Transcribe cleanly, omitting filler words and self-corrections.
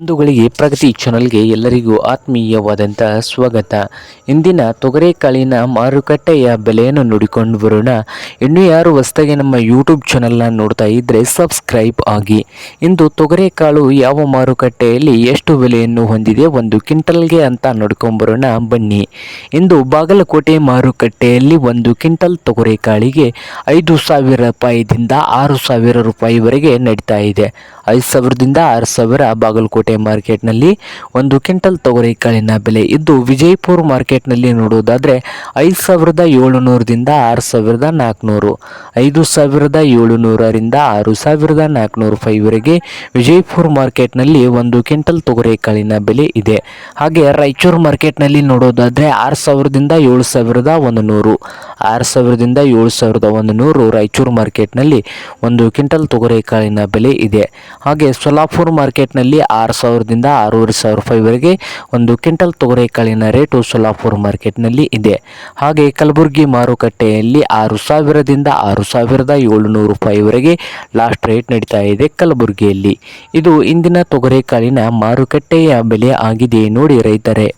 ಬಂಧುಗಳಿಗೆ ಪ್ರಗತಿ ಚಾನಲ್ಗೆ ಎಲ್ಲರಿಗೂ ಆತ್ಮೀಯವಾದಂತಹ ಸ್ವಾಗತ. ಇಂದಿನ ತೊಗರೆಕಾಳಿನ ಮಾರುಕಟ್ಟೆಯ ಬೆಲೆಯನ್ನು ನೋಡಿಕೊಂಡು ಬರೋಣ. ಇನ್ನೂ ಯಾರು ಹೊಸದಾಗಿ ನಮ್ಮ ಯೂಟ್ಯೂಬ್ ಚಾನಲ್ನ ನೋಡ್ತಾ ಇದ್ದರೆ ಸಬ್ಸ್ಕ್ರೈಬ್ ಆಗಿ. ಇಂದು ತೊಗರೆಕಾಳು ಯಾವ ಮಾರುಕಟ್ಟೆಯಲ್ಲಿ ಎಷ್ಟು ಬೆಲೆಯನ್ನು ಹೊಂದಿದೆ ಒಂದು ಕ್ವಿಂಟಲ್ಗೆ ಅಂತ ನೋಡ್ಕೊಂಬರೋಣ ಬನ್ನಿ. ಇಂದು ಬಾಗಲಕೋಟೆ ಮಾರುಕಟ್ಟೆಯಲ್ಲಿ ಒಂದು ಕ್ವಿಂಟಲ್ ತೊಗರೆಕಾಳಿಗೆ 5,000 ರೂಪಾಯಿದಿಂದ 6,000 ರೂಪಾಯಿವರೆಗೆ ನಡೀತಾ ಇದೆ. 5,000ದಿಂದ 6,000 ಬಾಗಲಕೋಟೆ ಮಾರ್ಕೆಟ್ನಲ್ಲಿ ಒಂದು ಕ್ವಿಂಟಲ್ ತೊಗರೆಕಾಳಿನ ಬೆಲೆ ಇದ್ದು, ವಿಜಯಪುರ ಮಾರ್ಕೆಟ್ನಲ್ಲಿ ನೋಡುವುದಾದರೆ 5,700ದಿಂದ 6,400, 5,700ರಿಂದ 6,400 ರೂಪಾಯಿವರೆಗೆ ವಿಜಯಪುರ ಮಾರ್ಕೆಟ್ನಲ್ಲಿ ಒಂದು ಕ್ವಿಂಟಲ್ ತೊಗರೆಕಾಳಿನ ಬೆಲೆ ಇದೆ. ಹಾಗೆ ರಾಯಚೂರು ಮಾರ್ಕೆಟ್ನಲ್ಲಿ ನೋಡೋದಾದರೆ 6,000ದಿಂದ 7,100, 6,000ದಿಂದ 7,100 ರಾಯಚೂರು ಮಾರ್ಕೆಟ್ನಲ್ಲಿ ಒಂದು ಕ್ವಿಂಟಲ್ ತೊಗರೆಕಾಳಿನ ಬೆಲೆ ಇದೆ. ಹಾಗೆ ಸೊಲ್ಲಾಪುರ ಮಾರ್ಕೆಟ್ನಲ್ಲಿ 6,000ದಿಂದ 6,500 ರೂಪಾಯಿವರೆಗೆ ಒಂದು ಕ್ವಿಂಟಲ್ ತೊಗರೆಕಾಳಿನ ರೇಟು ಸೊಲ್ಲಾಪುರ ಮಾರ್ಕೆಟ್ನಲ್ಲಿ ಇದೆ. ಹಾಗೆ ಕಲಬುರಗಿ ಮಾರುಕಟ್ಟೆಯಲ್ಲಿ 6,000ದಿಂದ 6,700 ರೂಪಾಯಿವರೆಗೆ ಲಾಸ್ಟ್ ರೇಟ್ ನಡೀತಾ ಇದೆ ಕಲಬುರಗಿಯಲ್ಲಿ. ಇದು ಇಂದಿನ ತೊಗರೆಕಾಳಿನ ಮಾರುಕಟ್ಟೆಯ ಬೆಲೆ ಆಗಿದೆ ನೋಡಿ ರೈತರೇ.